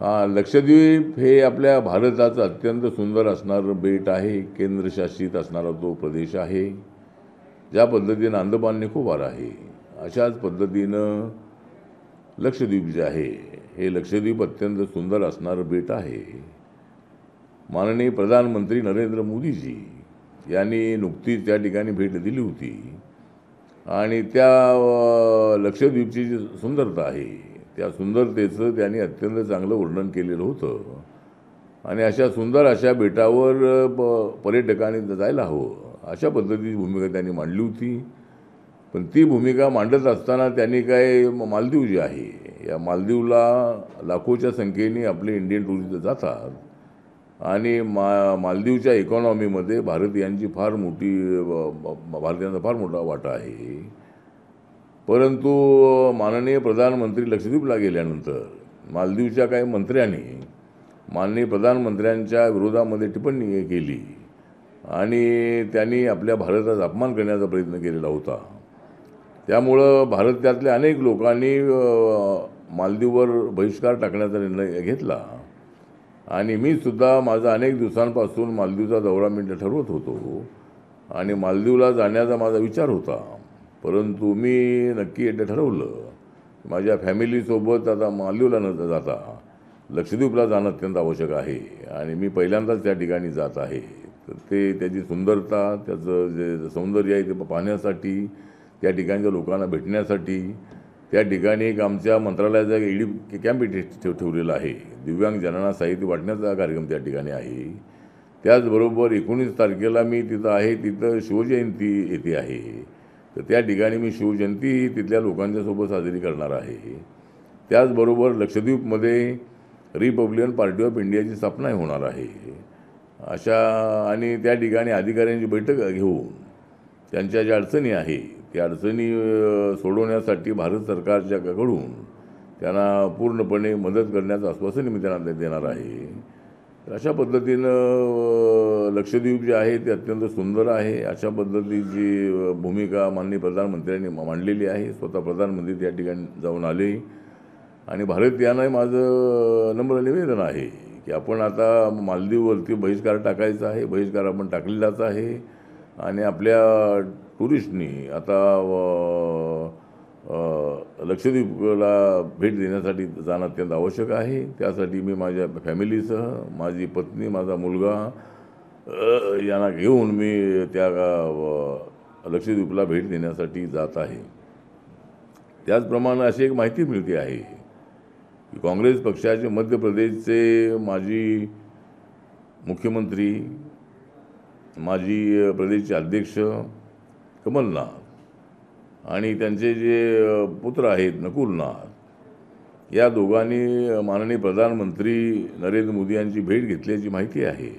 लक्षद्वीप हे आपल्या भारताचं अत्यंत सुंदर असणारं बेट आहे. केंद्रशासित असणारा तो प्रदेश आहे. ज्या पद्धतीनं अंदमान निकोबार आहे, अशाच पद्धतीनं लक्षद्वीप जे आहे, हे लक्षद्वीप अत्यंत सुंदर असणारं बेट आहे. माननीय प्रधानमंत्री नरेंद्र मोदीजी यांनी नुकतीच त्या ठिकाणी भेट दिली होती आणि त्या लक्षद्वीपची जी सुंदरता आहे, त्या सुंदरतेचं त्यांनी अत्यंत चांगलं वर्णन केलेलं होतं. आणि अशा सुंदर अशा बेटावर पर्यटकांनी जायला हवं, अशा पद्धतीची भूमिका त्यांनी मांडली होती. पण ती भूमिका मांडत असताना त्यांनी काय मालदीव जे आहे, या मालदीवला लाखोच्या संख्येने आपले इंडियन टुरिस्ट जातात आणि मालदीवच्या इकॉनॉमीमध्ये भारतीयांचा फार मोठा वाटा आहे. परंतु माननीय प्रधानमंत्री लक्षद्वीपला गेल्यानंतर मालदीवच्या काही मंत्र्यांनी माननीय प्रधानमंत्र्यांच्या विरोधामध्ये टिप्पणी केली आणि त्यांनी आपल्या भारताचा अपमान करण्याचा प्रयत्न केलेला होता. त्यामुळं भारतातल्या अनेक लोकांनी मालदीववर बहिष्कार टाकण्याचा निर्णय घेतला आणि मी सुद्धा माझा अनेक दिवसांपासून मालदीवचा दौरा मी ठरवत होतो आणि मालदीवला जाण्याचा माझा विचार होता. परंतु मी नक्की एकदा ठरवलं, माझ्या फॅमिलीसोबत आता मालदीवला न जाता लक्षद्वीपला जाणं अत्यंत आवश्यक आहे आणि मी पहिल्यांदाच त्या ठिकाणी जात आहे. तर त्याची सुंदरता, त्याचं जे सौंदर्य आहे ते पाहण्यासाठी, त्या ठिकाणच्या लोकांना भेटण्यासाठी त्या ठिकाणी एक आमच्या मंत्रालयाचा ईडी कॅम्प ठेवलेला आहे. दिव्यांग जनांना साहित्य वाटण्याचा कार्यक्रम त्या ठिकाणी आहे. त्याचबरोबर 19 तारखेला मी तिथं आहे, तिथं शिवजयंती येते आहे. तर त्या ठिकाणी मी शिवजयंती तिथल्या लोकांच्यासोबत साजरी करणार आहे. त्याचबरोबर लक्षद्वीपमध्ये रिपब्लिकन पार्टी ऑफ इंडियाची स्थापना होणार आहे. अशा आणि त्या ठिकाणी अधिकाऱ्यांची बैठक घेऊन त्यांच्या ज्या अडचणी आहे त्या अडचणी सोडवण्यासाठी भारत सरकारच्याकडून त्यांना पूर्णपणे मदत करण्याचं आश्वासन मी त्यांना देणार आहे. अशा पद्धतीनं लक्षद्वीप जे आहे ते अत्यंत सुंदर आहे. अशा पद्धतीची भूमिका माननीय प्रधानमंत्र्यांनी मांडलेली आहे. स्वतः प्रधानमंत्री त्या ठिकाणी जाऊन आले आणि भारतीयांना माझं नम्र निवेदन आहे की आपण आता मालदीववरती बहिष्कार टाकायचा आहे. बहिष्कार आपण टाकलेलाच आहे आणि आपल्या टुरिस्टनी आता लक्षद्वीपला भेट देण्यासाठी जाणं अत्यंत आवश्यक आहे. त्यासाठी मी माझ्या फॅमिलीसह, माझी पत्नी, माझा मुलगा यांना घेऊन मी त्या लक्षद्वीपला भेट देण्यासाठी जात आहे. त्याचप्रमाणे अशी एक माहिती मिळते आहे की काँग्रेस पक्षाचे मध्य प्रदेशचे माजी मुख्यमंत्री, माजी प्रदेशचे अध्यक्ष कमलनाथ आणि त्यांचे जे पुत्र आहेत नकुलनाथ, या दोघांनी माननीय प्रधानमंत्री नरेंद्र मोदी यांची भेट घेतल्याची माहिती आहे.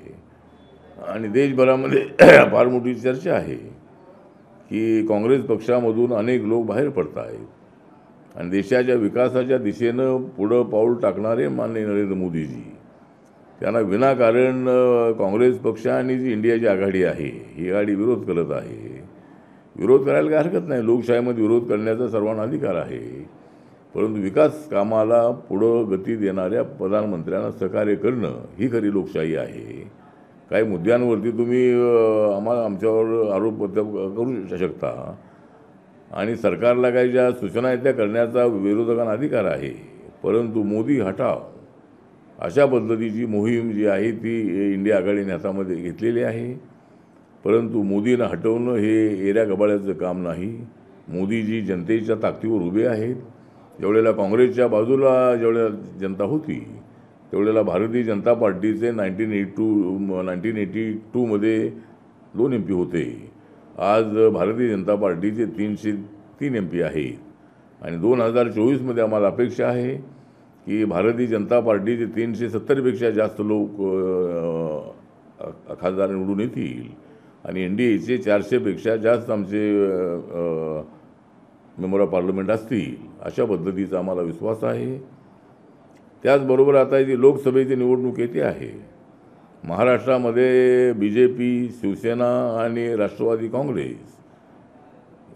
आणि देशभरामध्ये फार मोठी चर्चा आहे की काँग्रेस पक्षामधून अनेक लोक बाहेर पडत आहेत आणि देशाच्या विकासाच्या दिशेनं पुढं पाऊल टाकणारे माननीय नरेंद्र मोदीजी, त्यांना विनाकारण काँग्रेस पक्ष आणि जी इंडियाची आघाडी आहे ही आघाडी विरोध करत आहे. विरोध करायला काही हरकत नाही, लोकशाहीमध्ये विरोध करण्याचा सर्वांना अधिकार आहे. परंतु विकास कामाला पुढं गती देणाऱ्या प्रधानमंत्र्यांना सहकार्य करणं ही खरी लोकशाही आहे. काही मुद्द्यांवरती तुम्ही आमच्यावर आरोप करू शकता आणि सरकारला काही ज्या सूचना आहेत त्या करण्याचा विरोधकांना अधिकार आहे. परंतु मोदी हटाव अशा पद्धतीची मोहीम जी आहे ती इंडिया आघाडीने हातामध्ये घेतलेली आहे. परंतु मोदींना हटवणं हे एऱ्या गबाळ्याचं काम नाही. मोदीजी जनतेच्या ताकदीवर उभे आहेत. जेवढ्याला काँग्रेसच्या बाजूला जेवढ्या जनता होती तेवढ्याला भारतीय जनता पार्टीचे 1982मध्ये 2 MP होते. आज भारतीय जनता पार्टीचे 303 MP आहेत आणि 2024मध्ये आम्हाला अपेक्षा आहे की भारतीय जनता पार्टीचे 370पेक्षा जास्त लोक खासदार निवडून येतील आणि NDAचे 400पेक्षा जास्त आमचे मेंबर ऑफ पार्लमेंट असतील, अशा पद्धतीचा आम्हाला विश्वास आहे. त्याचबरोबर आता जी लोकसभेची निवडणूक येते आहे, महाराष्ट्रामध्ये BJP, शिवसेना आणि राष्ट्रवादी काँग्रेस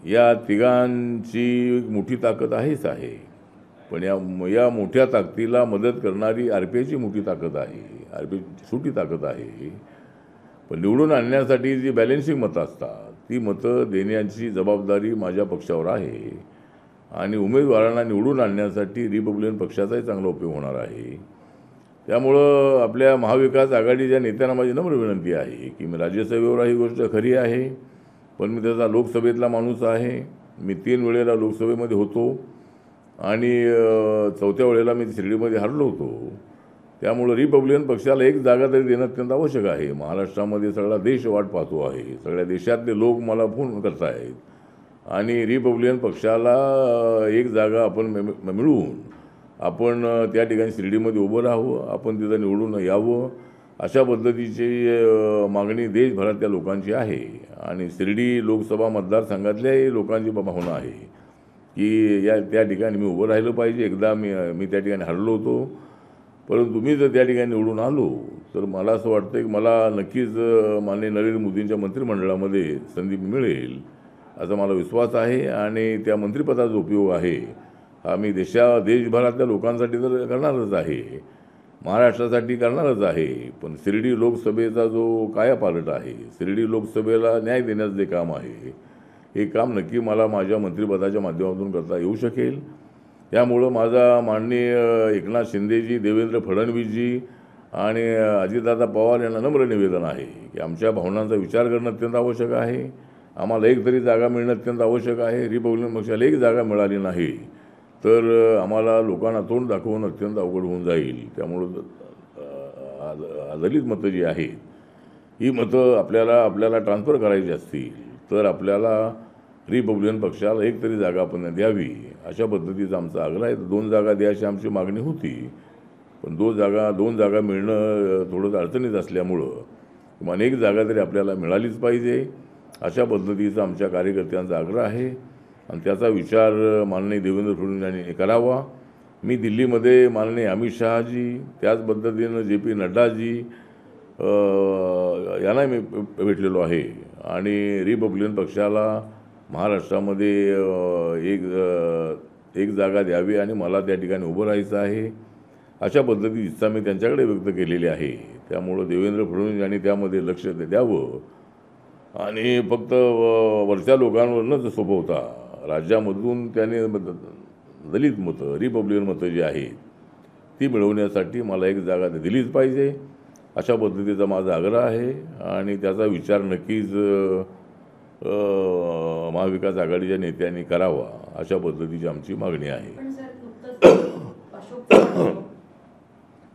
या तिघांची मोठी ताकद आहेच आहे. पण या मोठ्या ताकदीला मदत करणारी RPIची मोठी ताकद आहे, RPI छोटी ताकद आहे. पण निवडून आणण्यासाठी जी बॅलेन्सिंग मतं असतात ती मतं देण्याची जबाबदारी माझ्या पक्षावर आहे आणि उमेदवारांना निवडून आणण्यासाठी रिपब्लिकन पक्षाचाही चांगला उपयोग होणार आहे. त्यामुळं आपल्या महाविकास आघाडीच्या नेत्यांना माझी नम्र विनंती आहे की मी राज्यसभेवर ही गोष्ट खरी आहे, पण मी त्याचा लोकसभेतला माणूस आहे. मी 3 वेळेला लोकसभेमध्ये होतो आणि 4थ्या वेळेला मी शिर्डीमध्ये हरलो होतो. त्यामुळं रिपब्लिकन पक्षाला एक जागा तरी देणं अत्यंत आवश्यक आहे. महाराष्ट्रामध्ये सगळा देश वाट पाहतो आहे, सगळ्या देशातले लोक मला फोन करत आहेत आणि रिपब्लिकन पक्षाला एक जागा आपण मिळवून आपण त्या ठिकाणी शिर्डीमध्ये उभं राहावं, आपण तिथं निवडून यावं, अशा पद्धतीची मागणी देशभरातल्या लोकांची आहे. आणि शिर्डी लोकसभा मतदारसंघातल्याही लोकांची भावना आहे की त्या ठिकाणी मी उभं राहिलं पाहिजे. एकदा मी त्या ठिकाणी हरलो होतो, परंतु मी जर त्या ठिकाणी निवडून आलो तर मला असं वाटतं की मला नक्कीच माननीय नरेंद्र मोदींच्या मंत्रिमंडळामध्ये संधी मिळेल असा मला विश्वास आहे. आणि त्या मंत्रिपदाचा उपयोग आहे हा मी देशभरातल्या लोकांसाठी तर करणारच आहे, महाराष्ट्रासाठी करणारच आहे. पण शिर्डी लोकसभेचा जो कायापालट आहे, शिर्डी लोकसभेला न्याय देण्याचं जे काम आहे, हे काम नक्की मला माझ्या मंत्रिपदाच्या माध्यमातून करता येऊ शकेल. त्यामुळं माझा माननीय एकनाथ शिंदेजी, देवेंद्र फडणवीसजी आणि अजितदादा पवार यांना नम्र निवेदन आहे की आमच्या भावनांचा विचार करणं अत्यंत आवश्यक आहे. आम्हाला एक तरी जागा मिळणं अत्यंत आवश्यक आहे. रिपब्लिकन पक्षाला एक जागा मिळाली नाही तर आम्हाला लोकांना तोंड दाखवणं अत्यंत अवघड होऊन जाईल. त्यामुळं दलित मतं जी आहेत ही मतं आपल्याला ट्रान्सफर करायची असतील तर आपल्याला रिपब्लिकन पक्षाला एक तरी जागा आपण द्यावी, अशा पद्धतीचा आमचा आग्रह आहे. 2 जागा द्यायची आमची मागणी होती, पण 2 जागा मिळणं थोडंसं अडचणीत असल्यामुळं किंवा एक जागा तरी आपल्याला मिळालीच पाहिजे, अशा पद्धतीचा आमच्या कार्यकर्त्यांचा आग्रह आहे. आणि त्याचा विचार माननीय देवेंद्र फडणवीस यांनी करावा. मी दिल्लीमध्ये माननीय अमित शहाजी, त्याच पद्धतीनं JP नड्डाजी यांना मी भेटलेलो आहे आणि रिपब्लिकन पक्षाला महाराष्ट्रामध्ये एक जागा द्यावी आणि मला त्या ठिकाणी उभं राहायचं आहे, अशा पद्धतीची इच्छा मी त्यांच्याकडे व्यक्त केलेली आहे. त्यामुळं देवेंद्र फडणवीस यांनी त्यामध्ये लक्ष द्यावं आणि फक्त वरच्या लोकांवर न सोपवता राज्यामधून त्याने दलित मतं, रिपब्लिकन मतं जी आहेत ती मिळवण्यासाठी मला एक जागा दिलीच पाहिजे, अशा पद्धतीचा माझा आग्रह आहे. आणि त्याचा विचार नक्कीच महाविकास आघाडीच्या नेत्यांनी करावा, अशा पद्धतीची आमची मागणी आहे.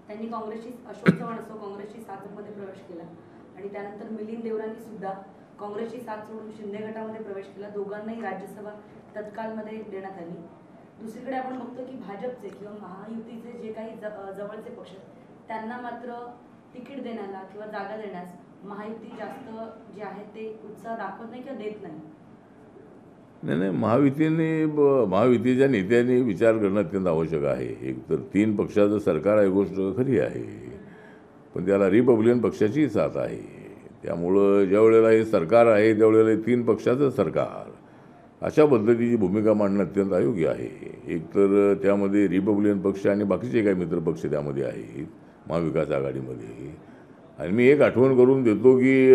त्यांनी अशोक चव्हाण काँग्रेसची साथमध्ये प्रवेश केला आणि त्यानंतर मिलिंद देवरांनी सुद्धा काँग्रेसची साथ सोडून शिंदे गटामध्ये प्रवेश केला. दोघांनाही राज्यसभा तत्कालमध्ये देण्यात आली. दुसरीकडे आपण बघतो की भाजपचे किंवा महायुतीचे जे काही जवळचे पक्ष त्यांना मात्र तिकीट देण्याला किंवा जागा देण्यास महायुती जास्त जे आहे ते उत्साह दाखवत नाही किंवा देत नाही. महायुतीच्या नेत्यांनी विचार करणं अत्यंत आवश्यक आहे. एक तर 3 पक्षाचं सरकार आहे, गोष्ट खरी आहे, पण त्याला रिपब्लिकन पक्षाची साथ आहे. त्यामुळं ज्या वेळेला हे सरकार आहे त्यावेळेला 3 पक्षाचं सरकार, अशा पद्धतीची भूमिका मांडणं अत्यंत अयोग्य आहे. एक तर त्यामध्ये रिपब्लिकन पक्ष आणि बाकीचे काही मित्रपक्ष त्यामध्ये आहेत महाविकास आघाडीमध्ये. आणि मी एक आठवण करून देतो की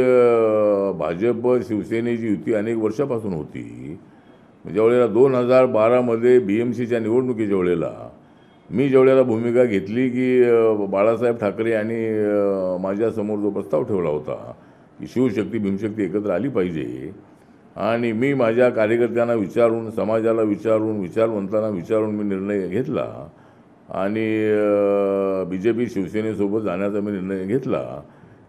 भाजप शिवसेनेची युती अनेक वर्षापासून होती. ज्यावेळेला 2012मध्ये BMCच्या निवडणुकीच्या वेळेला मी ज्यावेळेला भूमिका घेतली की बाळासाहेब ठाकरे यांनी माझ्यासमोर जो प्रस्ताव ठेवला होता की शिवशक्ती भीमशक्ती एकत्र आली पाहिजे, आणि मी माझ्या कार्यकर्त्यांना विचारून, समाजाला विचारून, विचारवंतांना विचारून मी निर्णय घेतला आणि BJP शिवसेनेसोबत जाण्याचा मी निर्णय घेतला.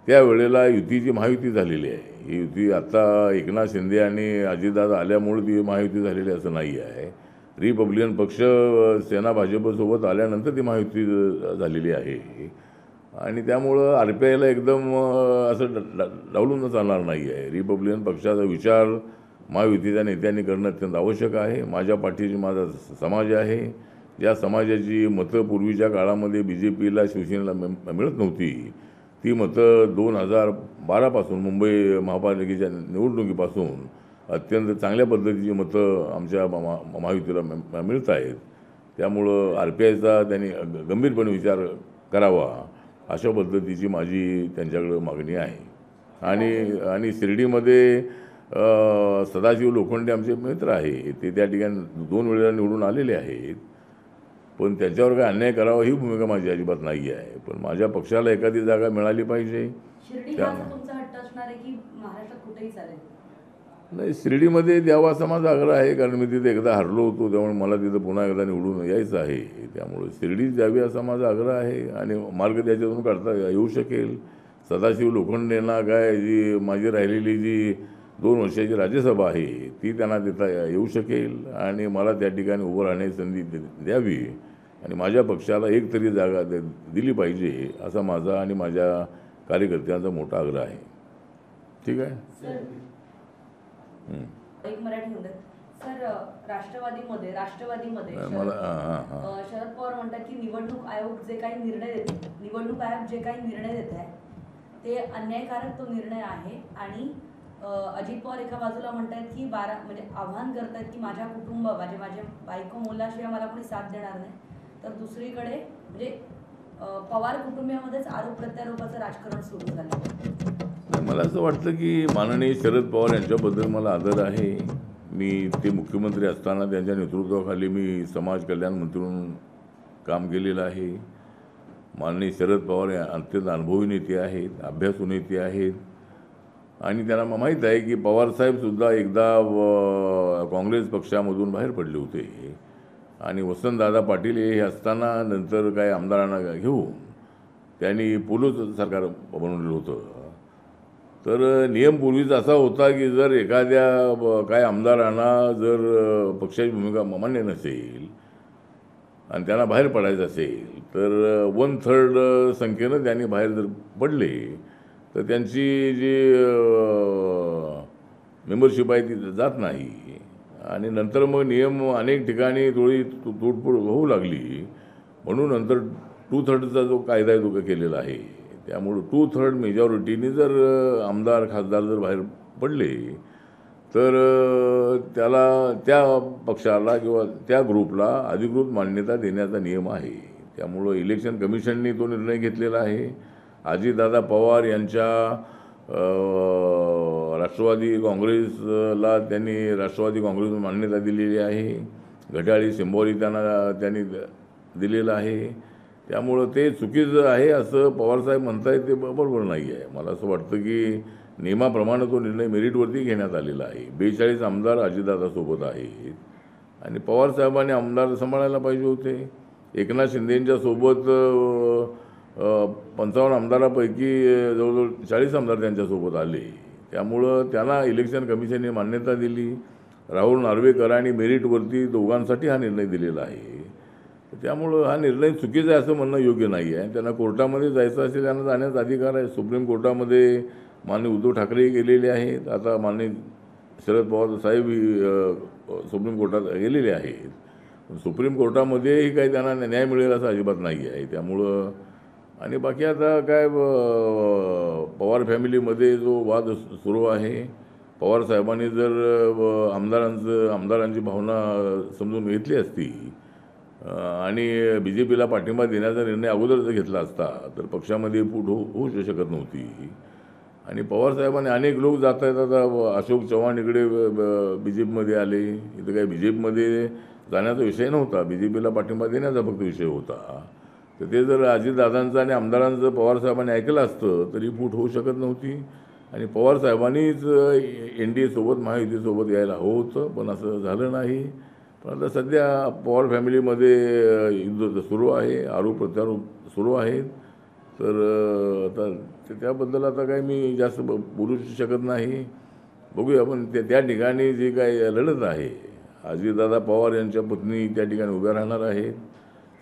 त्यावेळेला युतीची महायुती झालेली आहे. ही युती आत्ता एकनाथ शिंदे आणि अजितदादा आल्यामुळे ती महायुती झालेली असं नाही आहे. रिपब्लिकन पक्ष सेना भाजपसोबत आल्यानंतर ती महायुती झालेली आहे. आणि त्यामुळं RPIला एकदम असं डावलून चालणार नाही आहे. रिपब्लिकन पक्षाचा विचार महायुतीच्या नेत्यांनी करणं अत्यंत आवश्यक आहे. माझ्या पाठीशी माझा समाज आहे. ज्या समाजाची मतं पूर्वीच्या काळामध्ये BJPला शिवसेनेला मिळत नव्हती, ती मतं 2012पासून मुंबई महापालिकेच्या निवडणुकीपासून अत्यंत चांगल्या पद्धतीची मतं आमच्या महायुतीला मिळत आहेत. त्यामुळं RPIचा त्यांनी गंभीरपणे विचार करावा अशा पद्धतीची माझी त्यांच्याकडं मागणी आहे. आणि शिर्डीमध्ये सदाशिव लोखंडे आमचे मित्र आहे, ते त्या ठिकाणी 2 वेळेला निवडून आलेले आहेत. पण त्याच्यावर काय अन्याय करावा ही भूमिका माझी अजिबात नाही आहे. पण माझ्या पक्षाला एखादी जागा मिळाली पाहिजे. शिर्डी हा तुमचा हट्ट असणार आहे की महाराष्ट्रात कुठेही चालेल? नाही, शिर्डीमध्ये द्यावा असा माझा आग्रह आहे, कारण मी तिथे एकदा हरलो होतो, त्यामुळे मला तिथं पुन्हा एकदा निवडून यायचं आहे. त्यामुळे शिर्डीच द्यावी असा माझा आग्रह आहे आणि मार्ग त्याच्यातून काढता येऊ शकेल. सदाशिव लोखंडेंना काय जी माझी राहिलेली जी 2 वर्षाची राज्यसभा आहे ती त्यांना देता येऊ शकेल आणि मला त्या ठिकाणी उभं राहण्याची संधी द्यावी आणि माझ्या पक्षाला एक तरी जागा दिली पाहिजे असा माझा आणि माझ्या कार्यकर्त्यांचा मोठा आग्रह आहे. ठीक आहे. एक मराठी होऊन सर, राष्ट्रवादीमध्ये मला शरद पवार म्हणतात की निवडणूक आयोग जे काही निर्णय देत आहे ते अन्यायकारक तो निर्णय आहे आणि अजित पवार एका बाजूला म्हणतात की म्हणजे आव्हान करतात की माझ्या माझ्या बायको मुलाशिवाय मला कोणी साथ देणार नाही, तर दुसरीकडे म्हणजे पवार कुटुंबियामध्येच आरोप प्रत्यारोपाचं राजकारण सुरू झालं. मला असं वाटतं की माननीय शरद पवार यांच्याबद्दल मला आदर आहे. मी ते मुख्यमंत्री असताना त्यांच्या नेतृत्वाखाली मी समाज कल्याण मंत्री म्हणून काम केलेलं आहे. माननीय शरद पवार अत्यंत अनुभवी नेते आहेत, अभ्यासू नेते आहेत आणि त्यांना माहीत आहे की पवारसाहेबसुद्धा एकदा काँग्रेस पक्षामधून बाहेर पडले होते आणि वसंतदादा पाटील हे असताना नंतर काही आमदारांना घेऊन त्यांनी पोलोचं सरकार बनवलेलं होतं. तर नियम पूर्वीचा असा होता की जर एखाद्या काय आमदारांना जर पक्षाची भूमिका मान्य नसेल आणि त्यांना बाहेर पडायचं असेल तर 1/3 संख्येनं त्यांनी बाहेर जर पडले तर त्यांची जी मेंबरशिप आहे ती जात नाही आणि नंतर मग नियम अनेक ठिकाणी थोडी तोडफोड होऊ लागली, म्हणून नंतर 2/3चा जो कायदा आहे तो केलेला आहे. त्यामुळं 2/3 मेजॉरिटीने जर आमदार खासदार जर बाहेर पडले तर त्याला त्या पक्षाला किंवा त्या ग्रुपला अधिकृत मान्यता देण्याचा नियम आहे. त्यामुळं इलेक्शन कमिशनने तो निर्णय घेतलेला आहे. अजितदादा पवार यांच्या राष्ट्रवादी काँग्रेसला त्यांनी राष्ट्रवादी काँग्रेस मान्यता दिलेली आहे. घड्याळी सिंबॉली त्यांनी दिलेलं आहे. त्यामुळं ते चुकीचं आहे असं पवारसाहेब म्हणतायत ते बरोबर नाही आहे. मला असं वाटतं की नियमाप्रमाणे तो निर्णय मेरिटवरती घेण्यात आलेला आहे. 42 आमदार अजितदादासोबत आहेत आणि पवारसाहेबांनी आमदार सांभाळायला पाहिजे होते. एकनाथ शिंदेंच्या सोबत 55 आमदारापैकी जवळजवळ 40 आमदार त्यांच्यासोबत आले. त्यामुळं त्यांना इलेक्शन कमिशनने मान्यता दिली. राहुल नार्वेकरांनी मेरिटवरती दोघांसाठी हा निर्णय दिलेला आहे. त्यामुळं हा निर्णय चुकीचा आहे असं म्हणणं योग्य नाही आहे. त्यांना कोर्टामध्ये जायचं असेल त्यांना जाण्याचा अधिकार आहे. सुप्रीम कोर्टामध्ये माननीय उद्धव ठाकरे गेलेले आहेत. आता माननीय शरद पवार साहेब सुप्रीम कोर्टात गेलेले आहेत. सुप्रीम कोर्टामध्येही काही त्यांना न्याय मिळेल असं अजिबात नाही आहे. त्यामुळं आणि बाकी आता काय पवार फॅमिलीमध्ये जो वाद सुरू आहे, पवारसाहेबांनी जर आमदारांची भावना समजून घेतली असती आणि BJPला पाठिंबा देण्याचा निर्णय अगोदर जर घेतला असता तर पक्षामध्ये फूट होऊ शकत नव्हती. आणि पवारसाहेबांनी अनेक लोक जात आहेत. आता अशोक चव्हाण इकडे BJPमध्ये आले. इथं काही BJPमध्ये जाण्याचा विषय नव्हता, BJPला पाठिंबा देण्याचा फक्त विषय होता. तर ते जर अजितदादांचं आणि आमदारांचं पवारसाहेबांनी ऐकलं असतं तरी फूट होऊ शकत नव्हती आणि पवारसाहेबांनीच NDA सोबत महायुतीसोबत यायला हवं होतं, पण असं झालं नाही. पण आता सध्या पवार फॅमिलीमध्ये युद्ध सुरू आहे, आरोप प्रत्यारोप सुरू आहेत. तर आता त्याबद्दल आता काही मी जास्त बोलू शकत नाही. बघूया. पण त्या ठिकाणी जी काही लढत आहे, अजितदादा पवार यांच्या पत्नी त्या ठिकाणी उभ्या राहणार आहेत,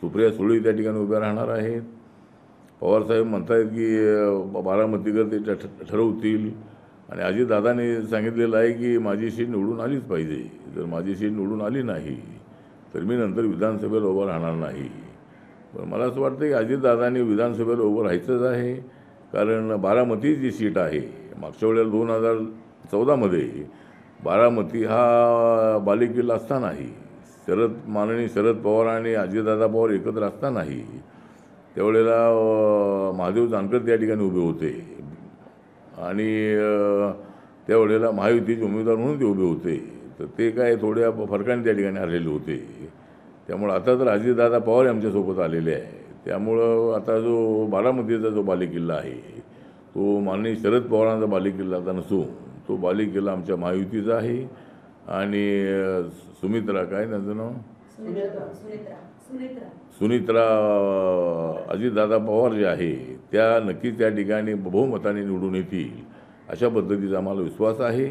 सुप्रिया सुळे त्या ठिकाणी उभ्या राहणार आहेत. पवारसाहेब म्हणतात की बारामतीकर ते ठरवतील आणि अजितदादाने सांगितलेलं आहे की माझी सीट निवडून आलीच पाहिजे. जर माझी सीट निवडून आली नाही तर मी नंतर विधानसभेला उभं राहणार नाही. पण मला असं वाटतं की अजितदादांनी विधानसभेला उभं राहायचंच आहे, कारण बारामती जी सीट आहे, मागच्या वेळेला 2014मध्ये बारामती हा बालेकिल्ला असतानाही माननीय शरद पवार आणि अजितदादा पवार एकत्र असतानाही त्यावेळेला महादेव जानकर त्या ठिकाणी उभे होते आणि त्यावेळेला महायुतीचे उमेदवार म्हणून ते उभे होते. तर ते काय थोड्या फरकाने त्या ठिकाणी आलेले होते. त्यामुळं आता तर अजितदादा पवार आमच्यासोबत आलेले आहे. त्यामुळं आता जो बारामतीचा जो बालेकिल्ला आहे तो माननीय शरद पवारांचा बालेकिल्ला आता नसून तो बालेकिल्ला आमच्या महायुतीचा आहे. आणि सुमित्रा काय त्यांचं नाव सुनित्रा अजितदादा पवार जे आहे त्या नक्कीच त्या ठिकाणी बहुमताने निवडून येतील अशा पद्धतीचा आम्हाला विश्वास आहे.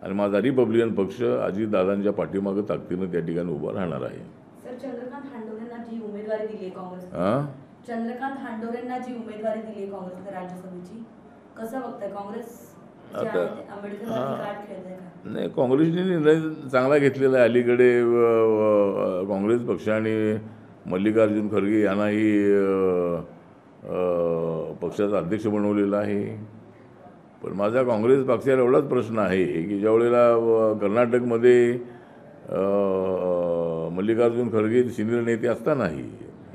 आणि माझा रिपब्लिकन पक्ष अजितदादांच्या पाठीमागं ताकदीनं त्या ठिकाणी उभा राहणार आहे. सर, चंद्रकांत हांडोरेंना जी उमेदवारी दिली काँग्रेस चंद्रकांत हांडोरेंना जी उमेदवारी दिली काँग्रेसने राज्यसभेची, कसं बघताय काँग्रेस आंबेडकर कार्ड खेळतंय का? नाही, काँग्रेसने निर्णय चांगला घेतलेला आहे. अलीकडे काँग्रेस पक्षाने मल्लिकार्जुन खरगे यांनाही पक्षाचा अध्यक्ष बनवलेला आहे. पण माझा काँग्रेस पक्षाला एवढाच प्रश्न आहे की ज्यावेळेला कर्नाटकमध्ये मल्लिकार्जुन खरगे सिनियर नेते असतानाही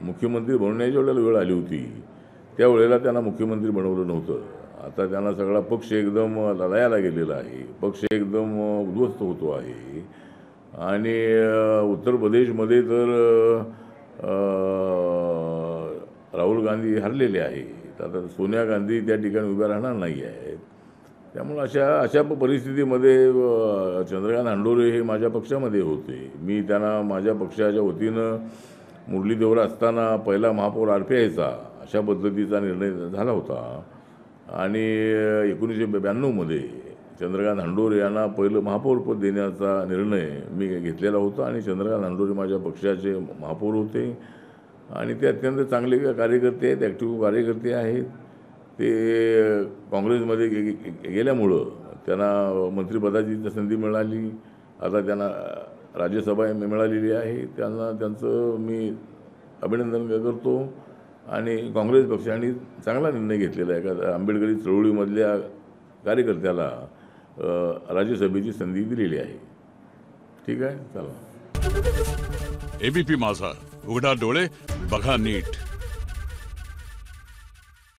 मुख्यमंत्री बनवण्याच्या वेळेला वेळ आली होती त्यावेळेला त्यांना मुख्यमंत्री बनवलं नव्हतं. आता त्यांना सगळा पक्ष एकदम लढायला गेलेला आहे. पक्ष एकदम उद्ध्वस्त होतो आहे. आणि उत्तर प्रदेशमध्ये तर राहुल गांधी हरलेले आहेत. आता सोनिया गांधी त्या ठिकाणी उभ्या राहणार नाही आहेत. त्यामुळं अशा परिस्थितीमध्ये चंद्रकांत हांडोरे हे माझ्या पक्षामध्ये होते. मी त्यांना माझ्या पक्षाच्या वतीनं मुरली देवरा असताना पहिला महापौर RPIचा अशा पद्धतीचा निर्णय झाला होता. आणि 1992मध्ये चंद्रकांत हांडोरे यांना पहिलं महापौरपद देण्याचा निर्णय मी घेतलेला होता. आणि चंद्रकांत हांडोरे माझ्या पक्षाचे महापौर होते आणि ते अत्यंत चांगले कार्यकर्ते आहेत, ॲक्टिव्ह कार्यकर्ते आहेत. ते काँग्रेसमध्ये गेल्यामुळं त्यांना मंत्रिपदाची संधी मिळाली. आता त्यांना राज्यसभा मिळालेली आहे. त्यांचं मी अभिनंदन करतो. आणि काँग्रेस पक्षाने चांगला निर्णय घेतलेला आहे का आंबेडकरी चळवळीमधल्या कार्यकर्त्याला राज्यसभेची संधी दिलेली आहे. ठीक आहे, चला. ABP माझा, उघडा डोळे बघा नीट.